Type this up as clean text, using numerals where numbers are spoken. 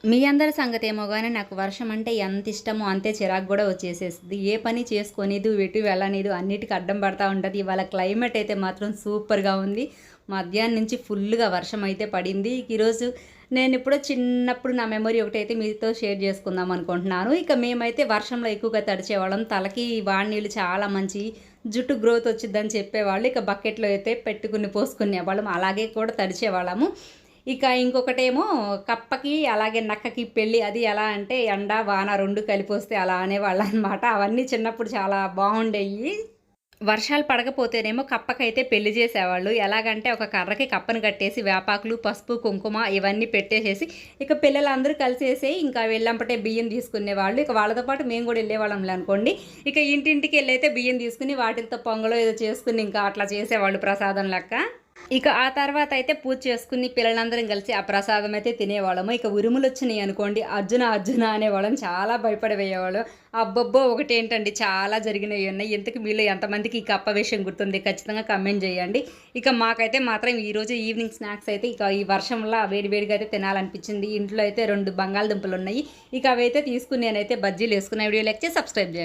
మీ అందరి సంగతేమో గానీ నాకు వర్షం అంటే ఎంత ఇష్టమో అంతే చిరాకు గూడా వచ్చేసేస్తది. ఏ పని చేసుకోనీదు, ఎటు వెళ్ళనీదు, అన్నిటికి అడ్డం పడతా ఉంటది. ఇవాళ క్లైమేట్ అయితే మాత్రం సూపర్‌గా ఉంది. మధ్యాహ్నం నుంచి ఫుల్లుగా వర్షం అయితే పడింది. ఈరోజు నేనిప్పుడో చిన్నప్పుడు నా మెమరీ ఒకటైతే మీతో షేర్ చేసుకుందాం అనుకుంటున్నాను. ఇక మేమైతే వర్షంలో ఎక్కువగా తడిచేవాళ్ళం. తలకి వాడి నీళ్ళు చాలా మంచియి. జుట్టు గ్రోత్ వచ్చిద్దని చెప్పేవాళ్ళు. ఇక బకెట్‌లో అయితే పెట్టుకుని పోసుకునేవాళ్ళం. అలాగే కూడా తడిచేవాళ్ళము. ఇక ఇంకొకటేమో కప్పకి, అలాగే నక్కకి పెళ్లి. అది ఎలా అంటే ఎండ, వాన 2 కలిపొస్తే అలా అనేవాళ్ళనమాట. అవన్నీ చిన్నప్పుడు చాలా బావుండేయి. వర్షాలు పడకపోతేనేమో కప్పకైతే పెళ్లి చేసేవాళ్ళు. ఎలాగంటే ఒక కర్రకి కప్పను కట్టేసి వేపాకులు, పసుపు, కుంకుమ ఇవన్నీ పెట్టేసేసి ఇక పిల్లలందరూ కలిసేసి ఇంకా వెళ్ళంపటే బియ్యం తీసుకునేవాళ్ళు. ఇక వాళ్ళతో పాటు మేము గూడా ఎళ్ళేవాళ్ళంలే అనుకోండి. ఇక ఇంటింటికెళ్ళైతే బియ్యం తీసుకొని వాటిలతో పొంగలో ఏదో చేసుకొని ఇంకా అట్లా చేసేవాళ్ళు ప్రసాదం లెక్క. ఇక ఆ తర్వాతయితే పూజ చేసుకుని పిల్లలందరం కలిసి ఆ ప్రసాదం అయితే తినేవాళ్ళము. ఇక ఉరుములొచ్చినియి అనుకోండి, అర్జున అర్జున అనేవాళ్ళం. చాలా భయపడిపోయేవాళ్ళం. అబ్బబ్బో! ఒకటేంటండి చాలా జరిగినయున్నాయి. ఇంతకి మీలో ఎంతమందికి ఈ కప్ప విషయం గుర్తుంది? ఖచ్చితంగా కామెంట్ జేయండి. ఇక మాకైతే మాత్రం ఈరోజు ఈవినింగ్ స్నాక్స్ అయితే ఇక ఈ వర్షంలో వేడి వేడిగా అయితే తినాలనిపించింది. ఇంట్లో అయితే 2 బంగాళదుంపలున్నాయి. ఇక అవైతే తీసుకొని నేనైతే బజ్జీలేసుకున్న. వీడియో లైక్ చేసి సబ్స్క్రైబ్ జేయండి.